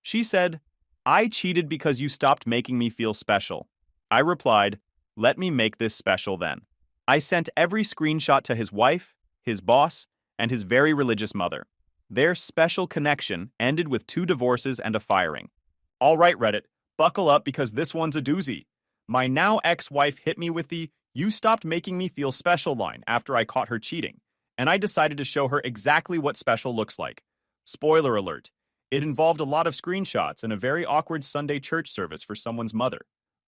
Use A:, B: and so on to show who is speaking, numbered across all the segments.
A: She said, "I cheated because you stopped making me feel special." I replied, "Let me make this special then." I sent every screenshot to his wife, his boss, and his very religious mother. Their special connection ended with 2 divorces and a firing. All right, Reddit, buckle up because this one's a doozy. My now ex-wife hit me with the "you stopped making me feel special" line after I caught her cheating, and I decided to show her exactly what special looks like. Spoiler alert, it involved a lot of screenshots and a very awkward Sunday church service for someone's mother.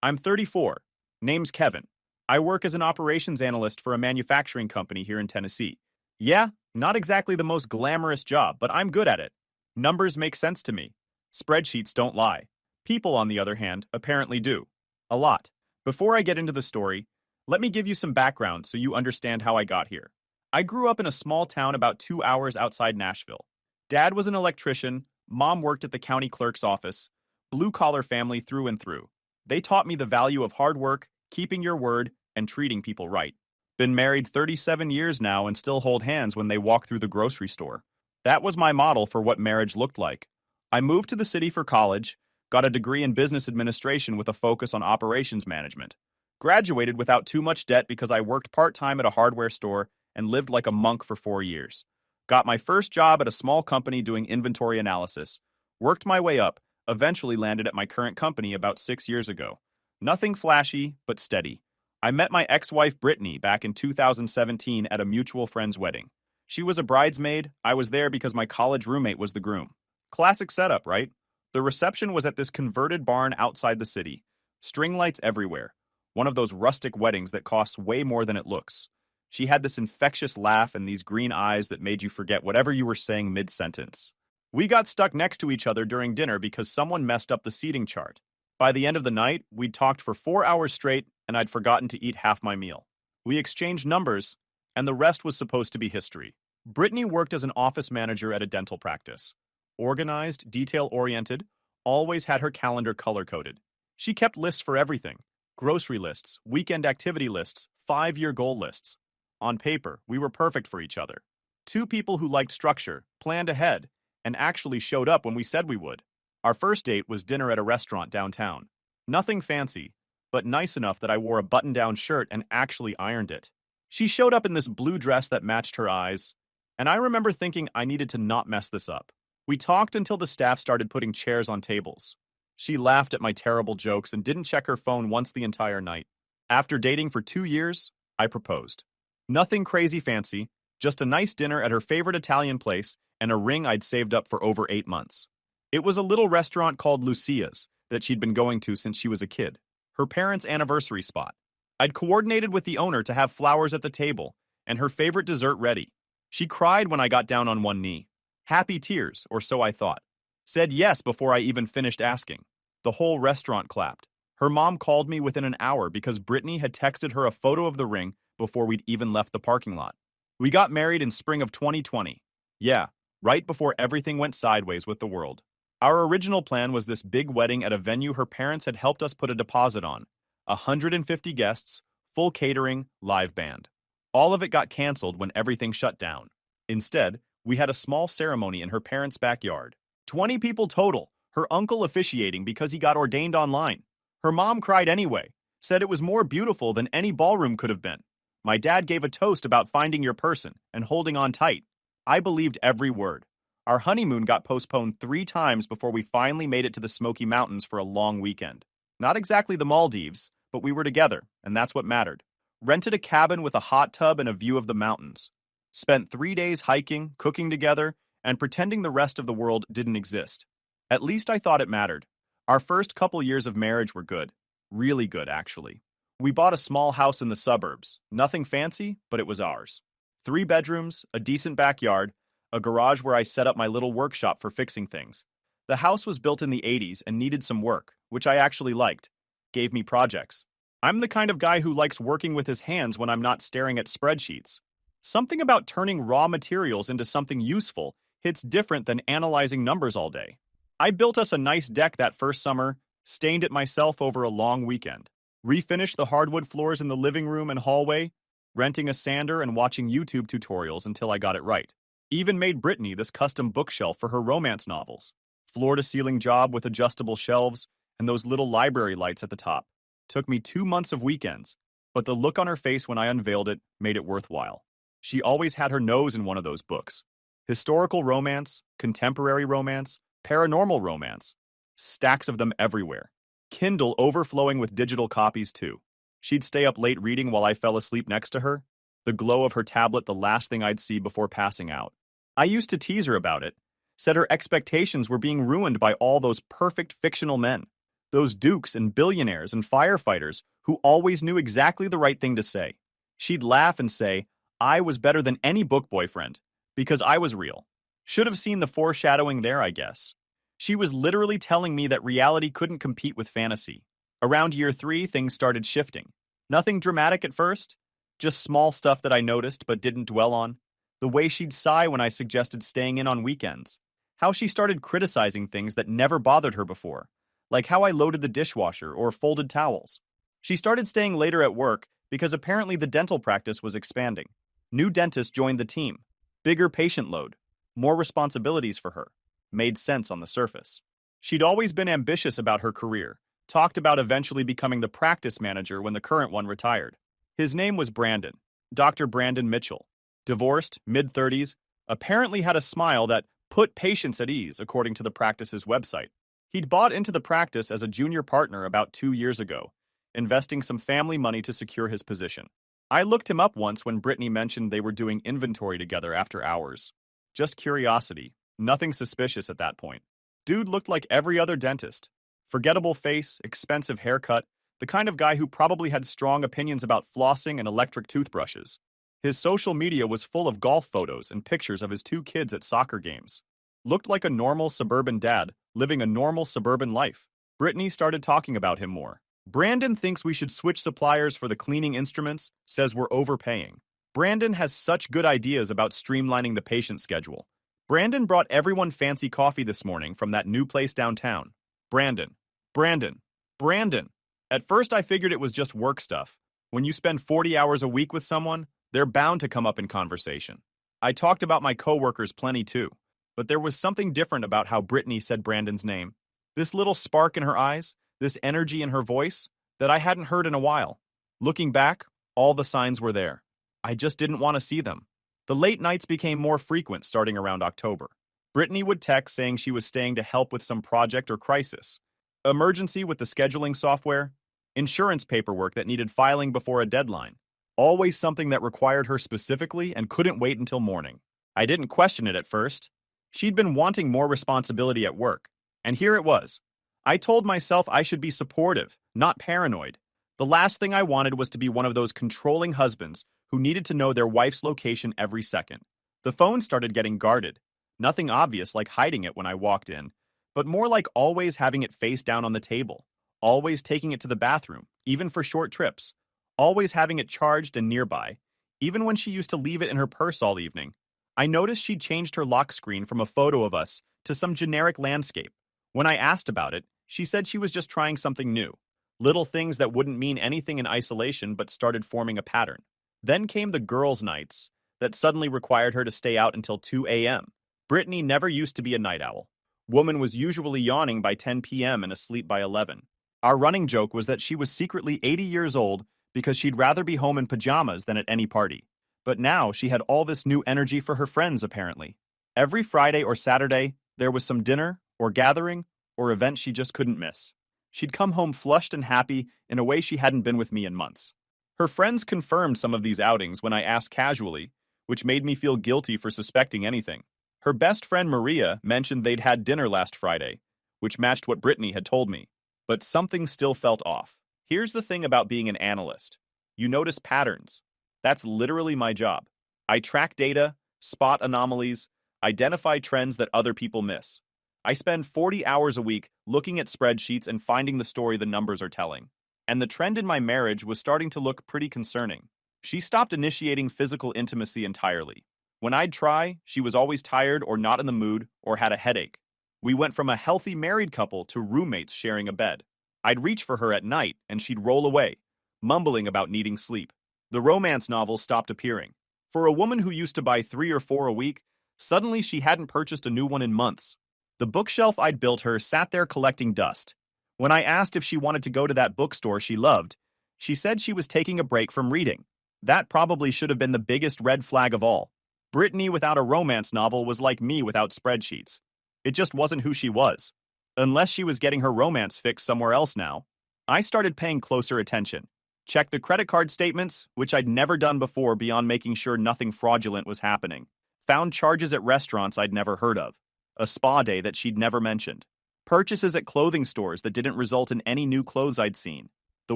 A: I'm 34. Name's Kevin. I work as an operations analyst for a manufacturing company here in Tennessee. Yeah, not exactly the most glamorous job, but I'm good at it. Numbers make sense to me. Spreadsheets don't lie. People, on the other hand, apparently do. A lot. Before I get into the story, let me give you some background so you understand how I got here. I grew up in a small town about 2 hours outside Nashville. Dad was an electrician, mom worked at the county clerk's office, blue-collar family through and through. They taught me the value of hard work, keeping your word, and treating people right. Been married 37 years now and still hold hands when they walk through the grocery store. That was my model for what marriage looked like. I moved to the city for college, got a degree in business administration with a focus on operations management. Graduated without too much debt because I worked part-time at a hardware store and lived like a monk for 4 years. Got my first job at a small company doing inventory analysis. Worked my way up, eventually landed at my current company about 6 years ago. Nothing flashy, but steady. I met my ex-wife Brittany back in 2017 at a mutual friend's wedding. She was a bridesmaid, I was there because my college roommate was the groom. Classic setup, right? The reception was at this converted barn outside the city. String lights everywhere. One of those rustic weddings that costs way more than it looks. She had this infectious laugh and these green eyes that made you forget whatever you were saying mid-sentence. We got stuck next to each other during dinner because someone messed up the seating chart. By the end of the night, we'd talked for 4 hours straight, and I'd forgotten to eat half my meal. We exchanged numbers, and the rest was supposed to be history. Brittany worked as an office manager at a dental practice. Organized, detail-oriented, always had her calendar color-coded. She kept lists for everything. Grocery lists, weekend activity lists, 5-year goal lists. On paper, we were perfect for each other. 2 people who liked structure, planned ahead, and actually showed up when we said we would. Our first date was dinner at a restaurant downtown. Nothing fancy, but nice enough that I wore a button-down shirt and actually ironed it. She showed up in this blue dress that matched her eyes, and I remember thinking I needed to not mess this up. We talked until the staff started putting chairs on tables. She laughed at my terrible jokes and didn't check her phone once the entire night. After dating for 2 years, I proposed. Nothing crazy fancy, just a nice dinner at her favorite Italian place and a ring I'd saved up for over 8 months. It was a little restaurant called Lucia's that she'd been going to since she was a kid. Her parents' anniversary spot. I'd coordinated with the owner to have flowers at the table and her favorite dessert ready. She cried when I got down on one knee. Happy tears, or so I thought. Said yes before I even finished asking. The whole restaurant clapped. Her mom called me within an hour because Brittany had texted her a photo of the ring before we'd even left the parking lot. We got married in spring of 2020. Yeah, right before everything went sideways with the world. Our original plan was this big wedding at a venue her parents had helped us put a deposit on. 150 guests, full catering, live band. All of it got canceled when everything shut down. Instead, we had a small ceremony in her parents' backyard. 20 people total, her uncle officiating because he got ordained online. Her mom cried anyway, said it was more beautiful than any ballroom could have been. My dad gave a toast about finding your person and holding on tight. I believed every word. Our honeymoon got postponed 3 times before we finally made it to the Smoky Mountains for a long weekend. Not exactly the Maldives, but we were together, and that's what mattered. Rented a cabin with a hot tub and a view of the mountains. Spent 3 days hiking, cooking together, and pretending the rest of the world didn't exist. At least I thought it mattered. Our first couple years of marriage were good. Really good, actually. We bought a small house in the suburbs. Nothing fancy, but it was ours. 3 bedrooms, a decent backyard, a garage where I set up my little workshop for fixing things. The house was built in the 80s and needed some work, which I actually liked. Gave me projects. I'm the kind of guy who likes working with his hands when I'm not staring at spreadsheets. Something about turning raw materials into something useful hits different than analyzing numbers all day. I built us a nice deck that first summer, stained it myself over a long weekend. Refinished the hardwood floors in the living room and hallway, renting a sander and watching YouTube tutorials until I got it right. Even made Brittany this custom bookshelf for her romance novels. Floor-to-ceiling job with adjustable shelves and those little library lights at the top. Took me 2 months of weekends, but the look on her face when I unveiled it made it worthwhile. She always had her nose in one of those books. Historical romance, contemporary romance, paranormal romance. Stacks of them everywhere. Kindle overflowing with digital copies too. She'd stay up late reading while I fell asleep next to her. The glow of her tablet the last thing I'd see before passing out. I used to tease her about it. Said her expectations were being ruined by all those perfect fictional men. Those dukes and billionaires and firefighters who always knew exactly the right thing to say. She'd laugh and say, I was better than any book boyfriend, because I was real. Should have seen the foreshadowing there, I guess. She was literally telling me that reality couldn't compete with fantasy. Around year 3, things started shifting. Nothing dramatic at first, just small stuff that I noticed but didn't dwell on. The way she'd sigh when I suggested staying in on weekends. How she started criticizing things that never bothered her before, like how I loaded the dishwasher or folded towels. She started staying later at work because apparently the dental practice was expanding. New dentists joined the team. Bigger patient load. More responsibilities for her. Made sense on the surface. She'd always been ambitious about her career, talked about eventually becoming the practice manager when the current one retired. His name was Brandon, Dr. Brandon Mitchell. Divorced, mid-30s, apparently had a smile that put patients at ease, according to the practice's website. He'd bought into the practice as a junior partner about 2 years ago, investing some family money to secure his position. I looked him up once when Brittany mentioned they were doing inventory together after hours. Just curiosity, nothing suspicious at that point. Dude looked like every other dentist. Forgettable face, expensive haircut, the kind of guy who probably had strong opinions about flossing and electric toothbrushes. His social media was full of golf photos and pictures of his 2 kids at soccer games. Looked like a normal suburban dad, living a normal suburban life. Brittany started talking about him more. Brandon thinks we should switch suppliers for the cleaning instruments, says we're overpaying. Brandon has such good ideas about streamlining the patient schedule. Brandon brought everyone fancy coffee this morning from that new place downtown. Brandon. Brandon. Brandon. At first I figured it was just work stuff. When you spend 40 hours a week with someone, they're bound to come up in conversation. I talked about my coworkers plenty too, but there was something different about how Brittany said Brandon's name. This little spark in her eyes, this energy in her voice, that I hadn't heard in a while. Looking back, all the signs were there. I just didn't want to see them. The late nights became more frequent starting around October. Brittany would text saying she was staying to help with some project or crisis. Emergency with the scheduling software. Insurance paperwork that needed filing before a deadline. Always something that required her specifically and couldn't wait until morning. I didn't question it at first. She'd been wanting more responsibility at work, and here it was. I told myself I should be supportive, not paranoid. The last thing I wanted was to be one of those controlling husbands who needed to know their wife's location every second. The phone started getting guarded. Nothing obvious like hiding it when I walked in, but more like always having it face down on the table, always taking it to the bathroom, even for short trips. Always having it charged and nearby, even when she used to leave it in her purse all evening. I noticed she'd changed her lock screen from a photo of us to some generic landscape. When I asked about it, she said she was just trying something new. Little things that wouldn't mean anything in isolation but started forming a pattern. Then came the girls' nights that suddenly required her to stay out until 2 a.m. Brittany never used to be a night owl. Woman was usually yawning by 10 p.m. and asleep by 11. Our running joke was that she was secretly 80 years old because she'd rather be home in pajamas than at any party. But now she had all this new energy for her friends, apparently. Every Friday or Saturday, there was some dinner, or gathering, or event she just couldn't miss. She'd come home flushed and happy in a way she hadn't been with me in months. Her friends confirmed some of these outings when I asked casually, which made me feel guilty for suspecting anything. Her best friend Maria mentioned they'd had dinner last Friday, which matched what Brittany had told me. But something still felt off. Here's the thing about being an analyst. You notice patterns. That's literally my job. I track data, spot anomalies, identify trends that other people miss. I spend 40 hours a week looking at spreadsheets and finding the story the numbers are telling. And the trend in my marriage was starting to look pretty concerning. She stopped initiating physical intimacy entirely. When I'd try, she was always tired or not in the mood or had a headache. We went from a healthy married couple to roommates sharing a bed. I'd reach for her at night and she'd roll away, mumbling about needing sleep. The romance novels stopped appearing. For a woman who used to buy 3 or 4 a week, suddenly she hadn't purchased a new one in months. The bookshelf I'd built her sat there collecting dust. When I asked if she wanted to go to that bookstore she loved, she said she was taking a break from reading. That probably should have been the biggest red flag of all. Brittany without a romance novel was like me without spreadsheets. It just wasn't who she was. Unless she was getting her romance fix somewhere else now. I started paying closer attention. Checked the credit card statements, which I'd never done before beyond making sure nothing fraudulent was happening. Found charges at restaurants I'd never heard of. A spa day that she'd never mentioned. Purchases at clothing stores that didn't result in any new clothes I'd seen. The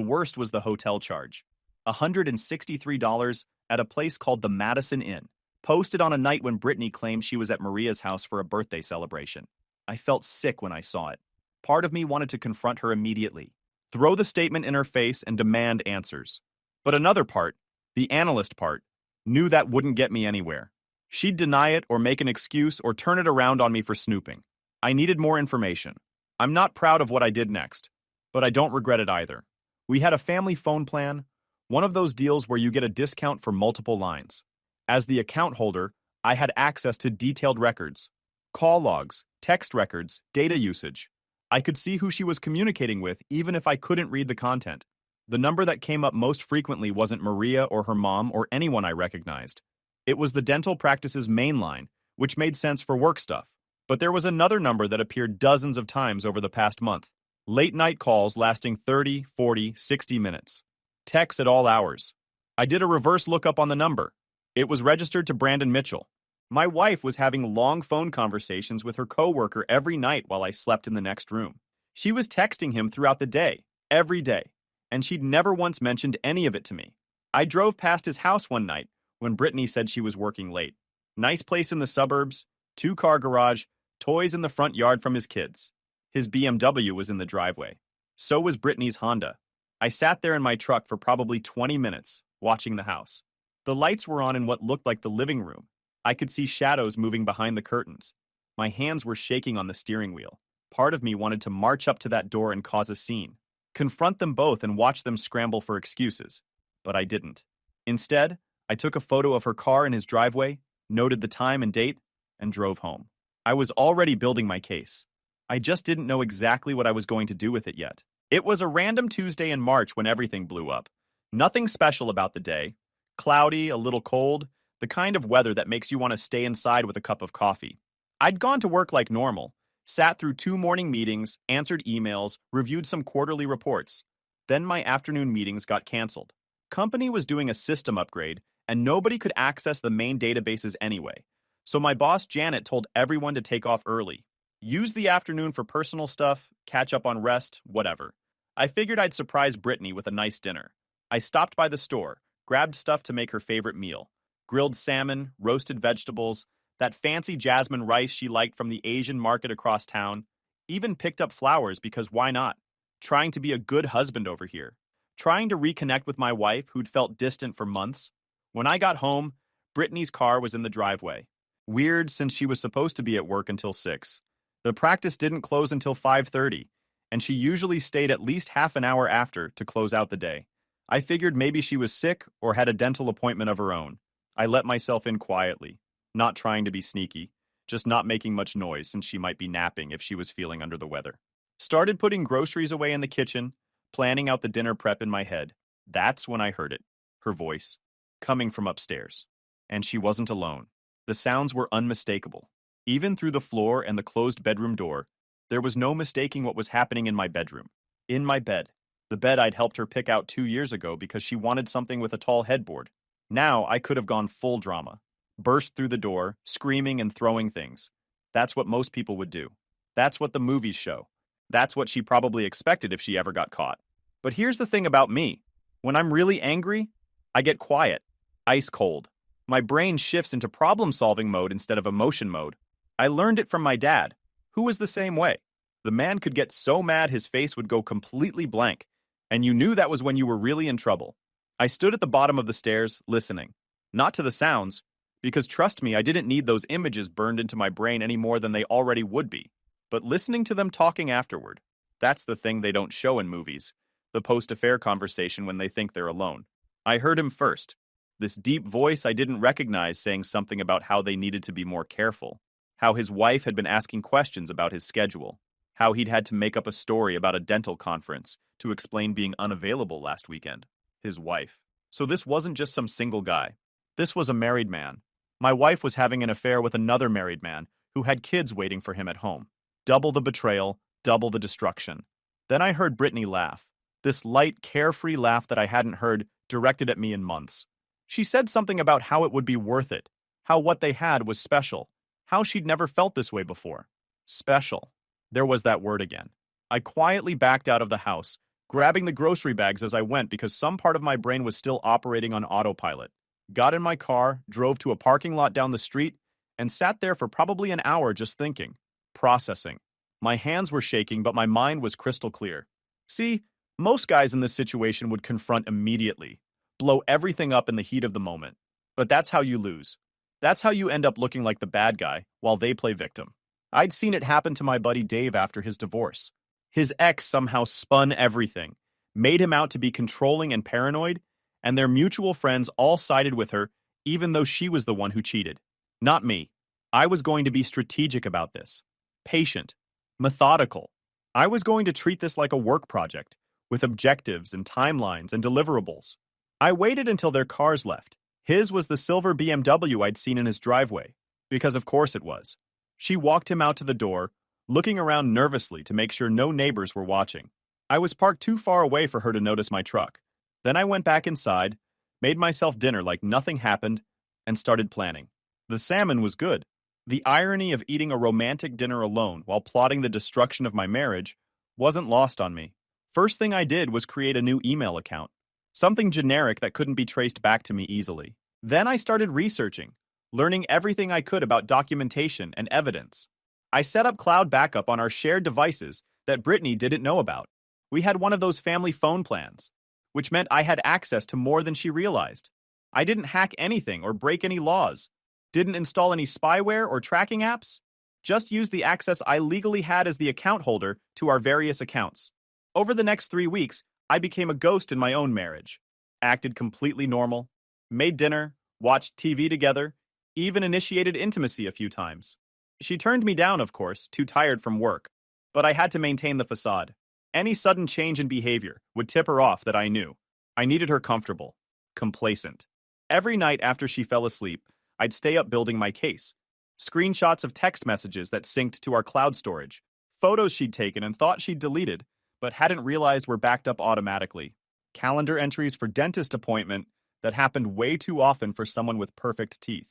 A: worst was the hotel charge. $163 at a place called the Madison Inn, posted on a night when Brittany claimed she was at Maria's house for a birthday celebration. I felt sick when I saw it. Part of me wanted to confront her immediately, throw the statement in her face and demand answers. But another part, the analyst part, knew that wouldn't get me anywhere. She'd deny it or make an excuse or turn it around on me for snooping. I needed more information. I'm not proud of what I did next, but I don't regret it either. We had a family phone plan, one of those deals where you get a discount for multiple lines. As the account holder, I had access to detailed records, call logs, text records, data usage. I could see who she was communicating with even if I couldn't read the content. The number that came up most frequently wasn't Maria or her mom or anyone I recognized. It was the dental practice's main line, which made sense for work stuff. But there was another number that appeared dozens of times over the past month. Late-night calls lasting 30, 40, 60 minutes. Texts at all hours. I did a reverse lookup on the number. It was registered to Brandon Mitchell. My wife was having long phone conversations with her coworker every night while I slept in the next room. She was texting him throughout the day, every day, and she'd never once mentioned any of it to me. I drove past his house one night when Brittany said she was working late. Nice place in the suburbs, 2-car garage, toys in the front yard from his kids. His BMW was in the driveway. So was Brittany's Honda. I sat there in my truck for probably 20 minutes, watching the house. The lights were on in what looked like the living room. I could see shadows moving behind the curtains. My hands were shaking on the steering wheel. Part of me wanted to march up to that door and cause a scene. Confront them both and watch them scramble for excuses. But I didn't. Instead, I took a photo of her car in his driveway, noted the time and date, and drove home. I was already building my case. I just didn't know exactly what I was going to do with it yet. It was a random Tuesday in March when everything blew up. Nothing special about the day. Cloudy, a little cold, the kind of weather that makes you want to stay inside with a cup of coffee. I'd gone to work like normal, sat through 2 morning meetings, answered emails, reviewed some quarterly reports. Then my afternoon meetings got canceled. Company was doing a system upgrade, and nobody could access the main databases anyway. So my boss Janet told everyone to take off early. Use the afternoon for personal stuff, catch up on rest, whatever. I figured I'd surprise Brittany with a nice dinner. I stopped by the store, grabbed stuff to make her favorite meal. Grilled salmon, roasted vegetables, that fancy jasmine rice she liked from the Asian market across town. Even picked up flowers because why not? Trying to be a good husband over here. Trying to reconnect with my wife who'd felt distant for months. When I got home, Brittany's car was in the driveway. Weird since she was supposed to be at work until 6. The practice didn't close until 5:30, and she usually stayed at least half an hour after to close out the day. I figured maybe she was sick or had a dental appointment of her own. I let myself in quietly, not trying to be sneaky, just not making much noise since she might be napping if she was feeling under the weather. Started putting groceries away in the kitchen, planning out the dinner prep in my head. That's when I heard it, her voice, coming from upstairs. And she wasn't alone. The sounds were unmistakable. Even through the floor and the closed bedroom door, there was no mistaking what was happening in my bedroom. In my bed. The bed I'd helped her pick out 2 years ago because she wanted something with a tall headboard. Now I could have gone full drama. Burst through the door, screaming and throwing things. That's what most people would do. That's what the movies show. That's what she probably expected if she ever got caught. But here's the thing about me. When I'm really angry, I get quiet. Ice cold. My brain shifts into problem-solving mode instead of emotion mode. I learned it from my dad, who was the same way. The man could get so mad his face would go completely blank, and you knew that was when you were really in trouble. I stood at the bottom of the stairs, listening. Not to the sounds, because trust me, I didn't need those images burned into my brain any more than they already would be. But listening to them talking afterward, that's the thing they don't show in movies, the post-affair conversation when they think they're alone. I heard him first. This deep voice I didn't recognize saying something about how they needed to be more careful, how his wife had been asking questions about his schedule, how he'd had to make up a story about a dental conference to explain being unavailable last weekend. His wife. So this wasn't just some single guy. This was a married man. My wife was having an affair with another married man who had kids waiting for him at home. Double the betrayal, double the destruction. Then I heard Brittany laugh. This light, carefree laugh that I hadn't heard directed at me in months. She said something about how it would be worth it, how what they had was special, how she'd never felt this way before. Special. There was that word again. I quietly backed out of the house, grabbing the grocery bags as I went because some part of my brain was still operating on autopilot. Got in my car, drove to a parking lot down the street, and sat there for probably an hour just thinking, processing. My hands were shaking, but my mind was crystal clear. See, most guys in this situation would confront immediately, blow everything up in the heat of the moment. But that's how you lose. That's how you end up looking like the bad guy while they play victim. I'd seen it happen to my buddy Dave after his divorce. His ex somehow spun everything, made him out to be controlling and paranoid, and their mutual friends all sided with her, even though she was the one who cheated. Not me. I was going to be strategic about this. Patient. Methodical. I was going to treat this like a work project, with objectives and timelines and deliverables. I waited until their cars left. His was the silver BMW I'd seen in his driveway, because of course it was. She walked him out to the door, looking around nervously to make sure no neighbors were watching. I was parked too far away for her to notice my truck. Then I went back inside, made myself dinner like nothing happened, and started planning. The salmon was good. The irony of eating a romantic dinner alone while plotting the destruction of my marriage wasn't lost on me. First thing I did was create a new email account, something generic that couldn't be traced back to me easily. Then I started researching, learning everything I could about documentation and evidence. I set up cloud backup on our shared devices that Brittany didn't know about. We had one of those family phone plans, which meant I had access to more than she realized. I didn't hack anything or break any laws, didn't install any spyware or tracking apps, just used the access I legally had as the account holder to our various accounts. Over the next 3 weeks, I became a ghost in my own marriage, acted completely normal, made dinner, watched TV together, even initiated intimacy a few times. She turned me down, of course, too tired from work, but I had to maintain the facade. Any sudden change in behavior would tip her off that I knew. I needed her comfortable, complacent. Every night after she fell asleep, I'd stay up building my case. Screenshots of text messages that synced to our cloud storage, photos she'd taken and thought she'd deleted, but hadn't realized were backed up automatically. Calendar entries for dentist appointment that happened way too often for someone with perfect teeth.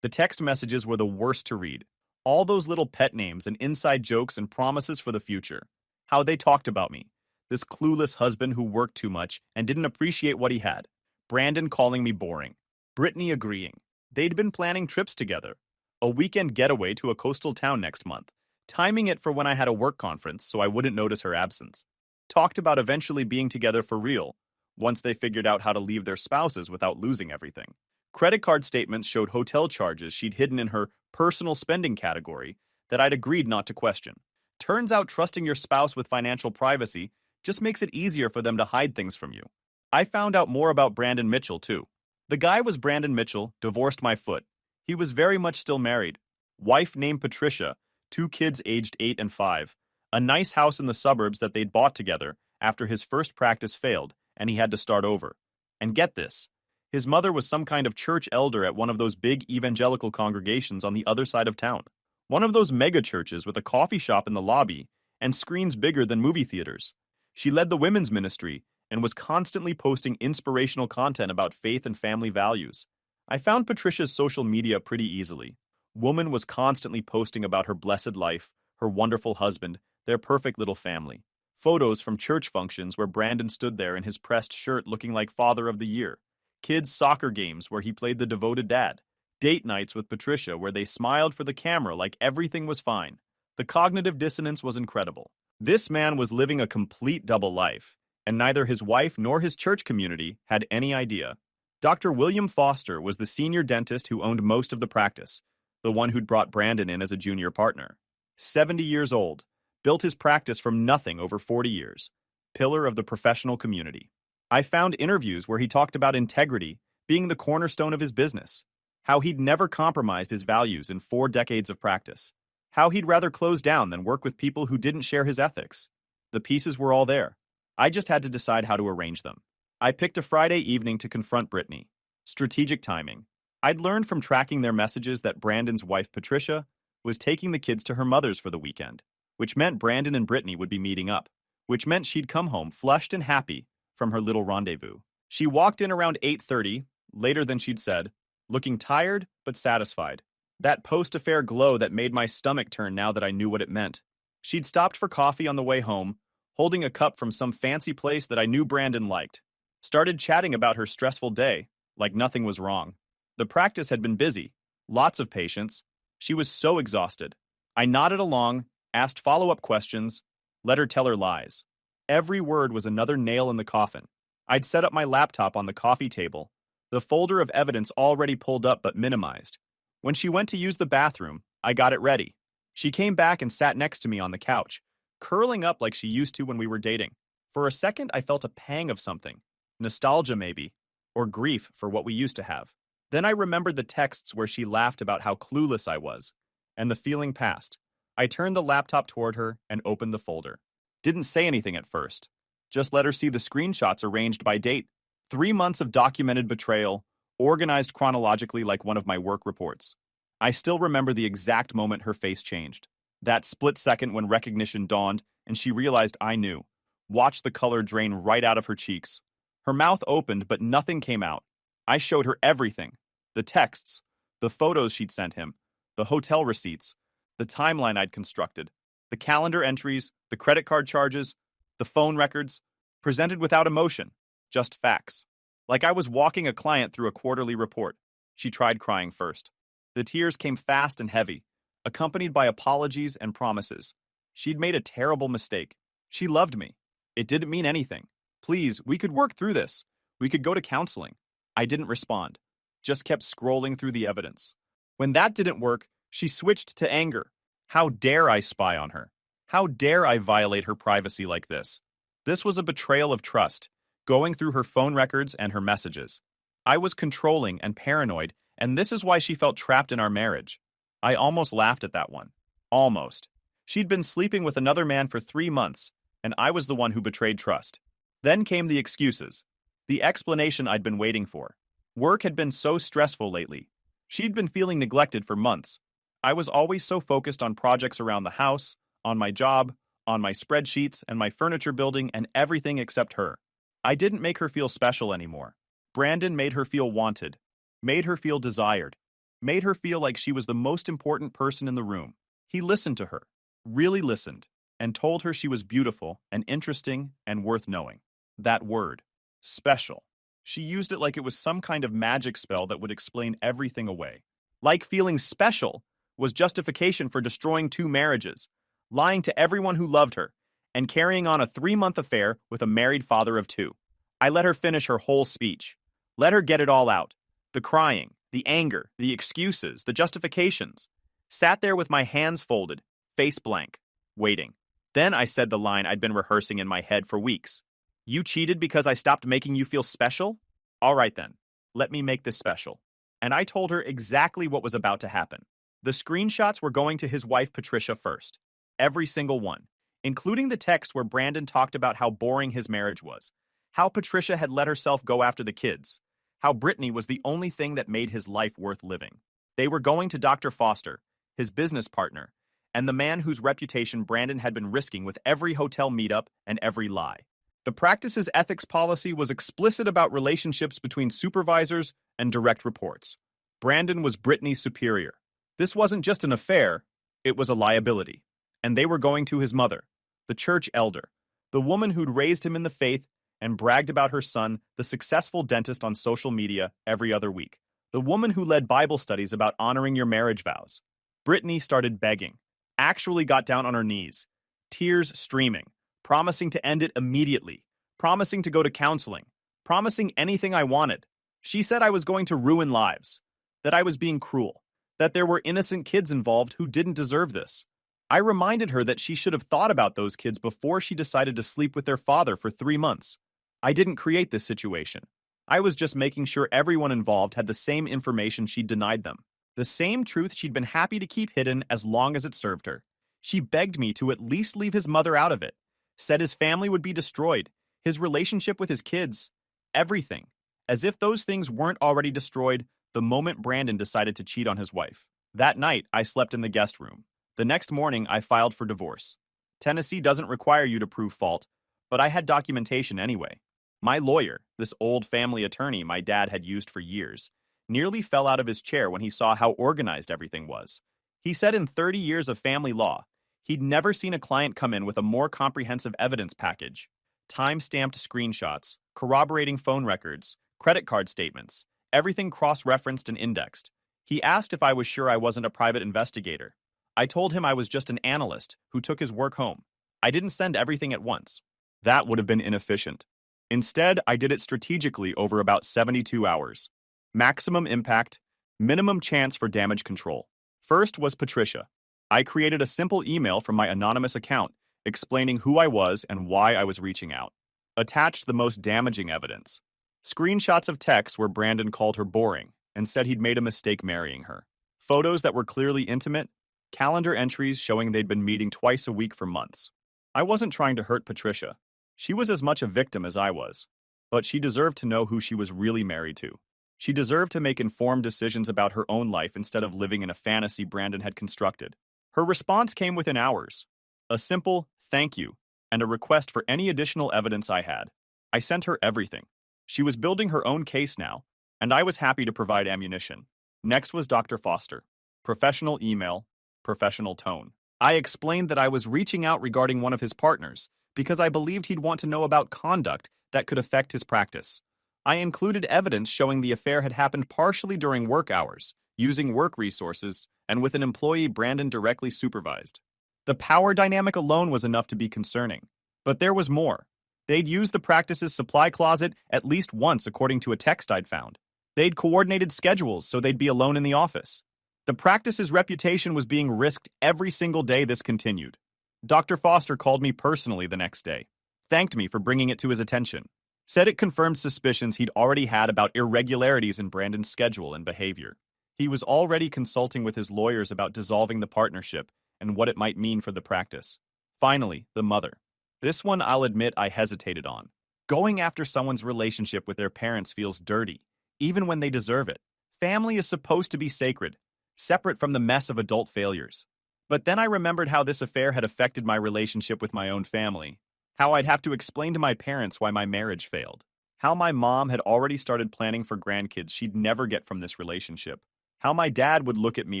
A: The text messages were the worst to read. All those little pet names and inside jokes and promises for the future. How they talked about me. This clueless husband who worked too much and didn't appreciate what he had. Brandon calling me boring. Brittany agreeing. They'd been planning trips together. A weekend getaway to a coastal town next month. Timing it for when I had a work conference so I wouldn't notice her absence. Talked about eventually being together for real, once they figured out how to leave their spouses without losing everything. Credit card statements showed hotel charges she'd hidden in her personal spending category that I'd agreed not to question. Turns out trusting your spouse with financial privacy just makes it easier for them to hide things from you. I found out more about Brandon Mitchell, too. The guy was Brandon Mitchell, divorced my foot. He was very much still married. Wife named Patricia, 2 kids aged 8 and 5. A nice house in the suburbs that they'd bought together after his first practice failed and he had to start over. And get this, his mother was some kind of church elder at one of those big evangelical congregations on the other side of town. One of those mega churches with a coffee shop in the lobby and screens bigger than movie theaters. She led the women's ministry and was constantly posting inspirational content about faith and family values. I found Patricia's social media pretty easily. Woman was constantly posting about her blessed life, her wonderful husband, their perfect little family. Photos from church functions where Brandon stood there in his pressed shirt looking like Father of the Year. Kids' soccer games where he played the devoted dad. Date nights with Patricia where they smiled for the camera like everything was fine. The cognitive dissonance was incredible. This man was living a complete double life, and neither his wife nor his church community had any idea. Dr. William Foster was the senior dentist who owned most of the practice, the one who'd brought Brandon in as a junior partner. 70 years old, built his practice from nothing over 40 years. Pillar of the professional community. I found interviews where he talked about integrity being the cornerstone of his business, how he'd never compromised his values in 4 decades of practice. how he'd rather close down than work with people who didn't share his ethics. The pieces were all there. I just had to decide how to arrange them. I picked a Friday evening to confront Brittany. Strategic timing. I'd learned from tracking their messages that Brandon's wife, Patricia, was taking the kids to her mother's for the weekend, which meant Brandon and Brittany would be meeting up, which meant she'd come home flushed and happy from her little rendezvous. She walked in around 8:30, later than she'd said, looking tired but satisfied. That post-affair glow that made my stomach turn now that I knew what it meant. She'd stopped for coffee on the way home, holding a cup from some fancy place that I knew Brandon liked. Started chatting about her stressful day, like nothing was wrong. The practice had been busy, lots of patients. She was so exhausted. I nodded along, asked follow-up questions, let her tell her lies. Every word was another nail in the coffin. I'd set up my laptop on the coffee table, the folder of evidence already pulled up but minimized. When she went to use the bathroom, I got it ready. She came back and sat next to me on the couch, curling up like she used to when we were dating. For a second, I felt a pang of something. Nostalgia, maybe, or grief for what we used to have. Then I remembered the texts where she laughed about how clueless I was, and the feeling passed. I turned the laptop toward her and opened the folder. Didn't say anything at first. Just let her see the screenshots arranged by date. 3 months of documented betrayal, organized chronologically like one of my work reports. I still remember the exact moment her face changed. That split second when recognition dawned and she realized I knew. Watched the color drain right out of her cheeks. Her mouth opened, but nothing came out. I showed her everything. The texts, the photos she'd sent him, the hotel receipts, the timeline I'd constructed, the calendar entries, the credit card charges, the phone records, presented without emotion, just facts. Like I was walking a client through a quarterly report. She tried crying first. The tears came fast and heavy, accompanied by apologies and promises. She'd made a terrible mistake. She loved me. It didn't mean anything. Please, we could work through this. We could go to counseling. I didn't respond. Just kept scrolling through the evidence. When that didn't work, she switched to anger. How dare I spy on her? How dare I violate her privacy like this? This was a betrayal of trust, going through her phone records and her messages. I was controlling and paranoid, and this is why she felt trapped in our marriage. I almost laughed at that one. Almost. She'd been sleeping with another man for 3 months, and I was the one who betrayed trust. Then came the excuses. The explanation I'd been waiting for. Work had been so stressful lately. She'd been feeling neglected for months. I was always so focused on projects around the house, on my job, on my spreadsheets and my furniture building and everything except her. I didn't make her feel special anymore. Brandon made her feel wanted, made her feel desired, made her feel like she was the most important person in the room. He listened to her, really listened, and told her she was beautiful and interesting and worth knowing. That word, special. She used it like it was some kind of magic spell that would explain everything away. Like feeling special was justification for destroying 2 marriages, lying to everyone who loved her, and carrying on a 3-month affair with a married father of 2. I let her finish her whole speech. Let her get it all out. The crying, the anger, the excuses, the justifications. Sat there with my hands folded, face blank, waiting. Then I said the line I'd been rehearsing in my head for weeks. You cheated because I stopped making you feel special? All right then, let me make this special. And I told her exactly what was about to happen. The screenshots were going to his wife Patricia first. Every single one, including the text where Brandon talked about how boring his marriage was, how Patricia had let herself go after the kids, how Brittany was the only thing that made his life worth living. They were going to Dr. Foster, his business partner, and the man whose reputation Brandon had been risking with every hotel meetup and every lie. The practice's ethics policy was explicit about relationships between supervisors and direct reports. Brandon was Brittany's superior. This wasn't just an affair, it was a liability. And they were going to his mother, the church elder, the woman who'd raised him in the faith and bragged about her son, the successful dentist on social media every other week, the woman who led Bible studies about honoring your marriage vows. Brittany started begging, actually got down on her knees, tears streaming, promising to end it immediately, promising to go to counseling, promising anything I wanted. She said I was going to ruin lives, that I was being cruel, that there were innocent kids involved who didn't deserve this. I reminded her that she should have thought about those kids before she decided to sleep with their father for 3 months. I didn't create this situation. I was just making sure everyone involved had the same information she denied them. The same truth she'd been happy to keep hidden as long as it served her. She begged me to at least leave his mother out of it, said his family would be destroyed, his relationship with his kids, everything. As if those things weren't already destroyed the moment Brandon decided to cheat on his wife. That night, I slept in the guest room. The next morning, I filed for divorce. Tennessee doesn't require you to prove fault, but I had documentation anyway. My lawyer, this old family attorney my dad had used for years, nearly fell out of his chair when he saw how organized everything was. He said in 30 years of family law, he'd never seen a client come in with a more comprehensive evidence package. Time-stamped screenshots, corroborating phone records, credit card statements, everything cross-referenced and indexed. He asked if I was sure I wasn't a private investigator. I told him I was just an analyst who took his work home. I didn't send everything at once. That would have been inefficient. Instead, I did it strategically over about 72 hours. Maximum impact, minimum chance for damage control. First was Patricia. I created a simple email from my anonymous account explaining who I was and why I was reaching out. Attached the most damaging evidence. Screenshots of texts where Brandon called her boring and said he'd made a mistake marrying her. Photos that were clearly intimate, calendar entries showing they'd been meeting twice a week for months. I wasn't trying to hurt Patricia. She was as much a victim as I was. But she deserved to know who she was really married to. She deserved to make informed decisions about her own life instead of living in a fantasy Brandon had constructed. Her response came within hours. A simple thank you and a request for any additional evidence I had. I sent her everything. She was building her own case now, and I was happy to provide ammunition. Next was Dr. Foster. Professional email, professional tone. I explained that I was reaching out regarding one of his partners because I believed he'd want to know about conduct that could affect his practice. I included evidence showing the affair had happened partially during work hours, using work resources, and with an employee Brandon directly supervised. The power dynamic alone was enough to be concerning. But there was more. They'd used the practice's supply closet at least once according to a text I'd found. They'd coordinated schedules so they'd be alone in the office. The practice's reputation was being risked every single day this continued. Dr. Foster called me personally the next day, thanked me for bringing it to his attention, said it confirmed suspicions he'd already had about irregularities in Brandon's schedule and behavior. He was already consulting with his lawyers about dissolving the partnership and what it might mean for the practice. Finally, the mother. This one I'll admit I hesitated on. Going after someone's relationship with their parents feels dirty, even when they deserve it. Family is supposed to be sacred, separate from the mess of adult failures. But then I remembered how this affair had affected my relationship with my own family, how I'd have to explain to my parents why my marriage failed, how my mom had already started planning for grandkids she'd never get from this relationship, how my dad would look at me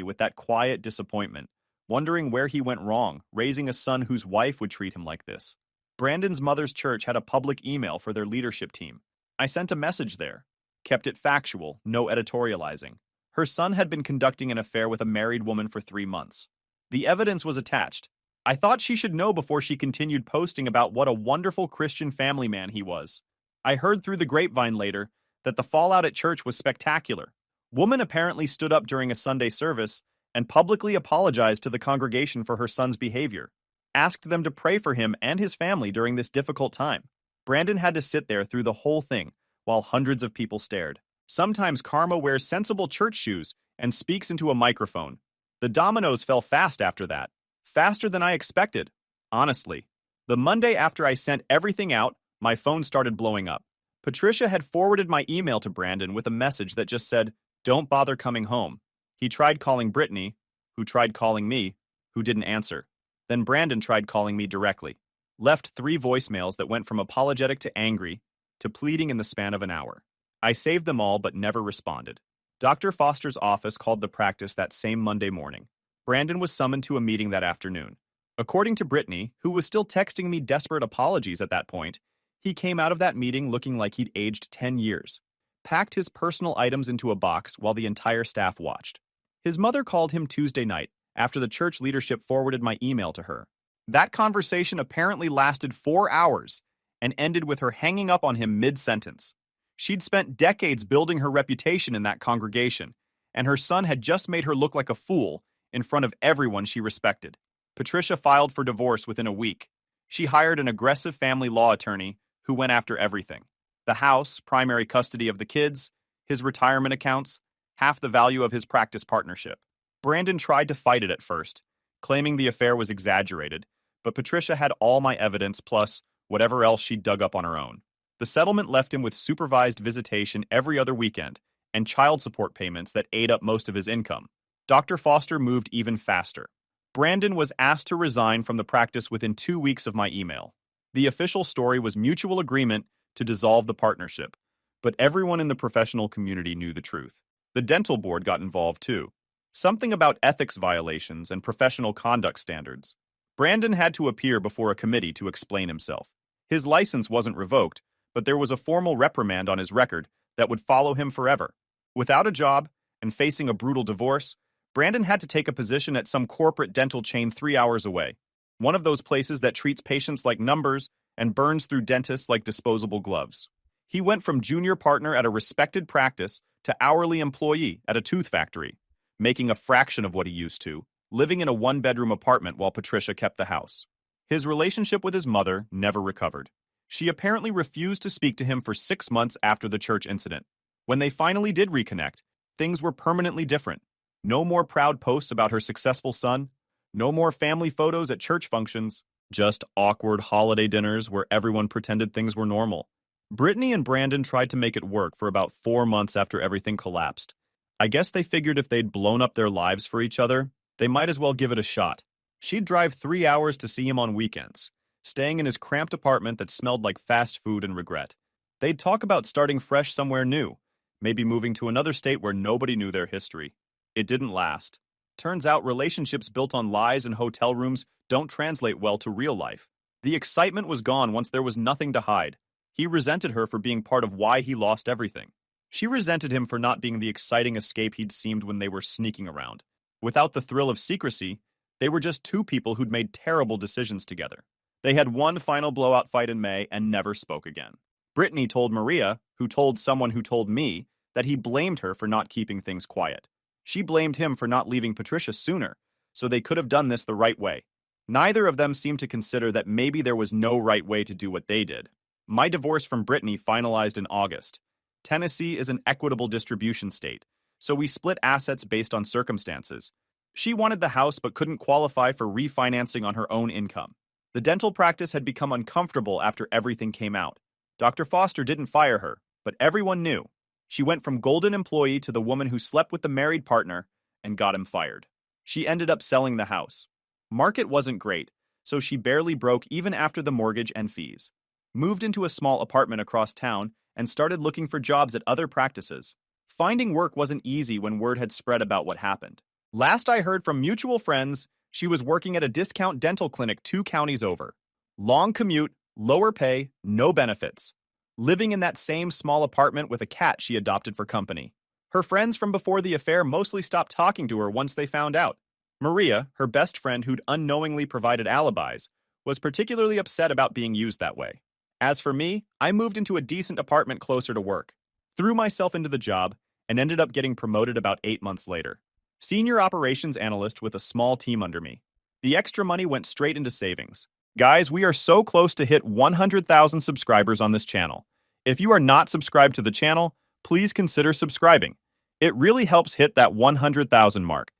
A: with that quiet disappointment, wondering where he went wrong, raising a son whose wife would treat him like this. Brandon's mother's church had a public email for their leadership team. I sent a message there, kept it factual, no editorializing. Her son had been conducting an affair with a married woman for 3 months. The evidence was attached. I thought she should know before she continued posting about what a wonderful Christian family man he was. I heard through the grapevine later that the fallout at church was spectacular. Woman apparently stood up during a Sunday service and publicly apologized to the congregation for her son's behavior, asked them to pray for him and his family during this difficult time. Brandon had to sit there through the whole thing while hundreds of people stared. Sometimes Karma wears sensible church shoes and speaks into a microphone. The dominoes fell fast after that. Faster than I expected, honestly. The Monday after I sent everything out, my phone started blowing up. Patricia had forwarded my email to Brandon with a message that just said, "Don't bother coming home." He tried calling Brittany, who tried calling me, who didn't answer. Then Brandon tried calling me directly. Left 3 voicemails that went from apologetic to angry to pleading in the span of an hour. I saved them all but never responded. Dr. Foster's office called the practice that same Monday morning. Brandon was summoned to a meeting that afternoon. According to Brittany, who was still texting me desperate apologies at that point, he came out of that meeting looking like he'd aged 10 years. Packed his personal items into a box while the entire staff watched. His mother called him Tuesday night after the church leadership forwarded my email to her. That conversation apparently lasted 4 hours and ended with her hanging up on him mid-sentence. She'd spent decades building her reputation in that congregation, and her son had just made her look like a fool in front of everyone she respected. Patricia filed for divorce within a week. She hired an aggressive family law attorney who went after everything. The house, primary custody of the kids, his retirement accounts, half the value of his practice partnership. Brandon tried to fight it at first, claiming the affair was exaggerated, but Patricia had all my evidence plus whatever else she dug up on her own. The settlement left him with supervised visitation every other weekend and child support payments that ate up most of his income. Dr. Foster moved even faster. Brandon was asked to resign from the practice within 2 weeks of my email. The official story was mutual agreement to dissolve the partnership, but everyone in the professional community knew the truth. The dental board got involved too. Something about ethics violations and professional conduct standards. Brandon had to appear before a committee to explain himself. His license wasn't revoked, but there was a formal reprimand on his record that would follow him forever. Without a job and facing a brutal divorce, Brandon had to take a position at some corporate dental chain 3 hours away, one of those places that treats patients like numbers and burns through dentists like disposable gloves. He went from junior partner at a respected practice to hourly employee at a tooth factory, making a fraction of what he used to, living in a one-bedroom apartment while Patricia kept the house. His relationship with his mother never recovered. She apparently refused to speak to him for 6 months after the church incident. When they finally did reconnect, things were permanently different. No more proud posts about her successful son, no more family photos at church functions, just awkward holiday dinners where everyone pretended things were normal. Brittany and Brandon tried to make it work for about 4 months after everything collapsed. I guess they figured if they'd blown up their lives for each other, they might as well give it a shot. She'd drive 3 hours to see him on weekends, staying in his cramped apartment that smelled like fast food and regret. They'd talk about starting fresh somewhere new, maybe moving to another state where nobody knew their history. It didn't last. Turns out relationships built on lies and hotel rooms don't translate well to real life. The excitement was gone once there was nothing to hide. He resented her for being part of why he lost everything. She resented him for not being the exciting escape he'd seemed when they were sneaking around. Without the thrill of secrecy, they were just two people who'd made terrible decisions together. They had one final blowout fight in May and never spoke again. Brittany told Maria, who told someone who told me, that he blamed her for not keeping things quiet. She blamed him for not leaving Patricia sooner, so they could have done this the right way. Neither of them seemed to consider that maybe there was no right way to do what they did. My divorce from Brittany finalized in August. Tennessee is an equitable distribution state, so we split assets based on circumstances. She wanted the house but couldn't qualify for refinancing on her own income. The dental practice had become uncomfortable after everything came out. Dr. Foster didn't fire her, but everyone knew. She went from golden employee to the woman who slept with the married partner and got him fired. She ended up selling the house. Market wasn't great, so she barely broke even after the mortgage and fees. Moved into a small apartment across town and started looking for jobs at other practices. Finding work wasn't easy when word had spread about what happened. Last I heard from mutual friends, she was working at a discount dental clinic 2 counties over. Long commute, lower pay, no benefits. Living in that same small apartment with a cat she adopted for company. Her friends from before the affair mostly stopped talking to her once they found out. Maria, her best friend who'd unknowingly provided alibis, was particularly upset about being used that way. As for me, I moved into a decent apartment closer to work, threw myself into the job, and ended up getting promoted about 8 months later. Senior operations analyst with a small team under me. The extra money went straight into savings. Guys, we are so close to hit 100,000 subscribers on this channel. If you are not subscribed to the channel, please consider subscribing. It really helps hit that 100,000 mark.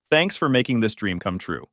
A: Thanks for making this dream come true.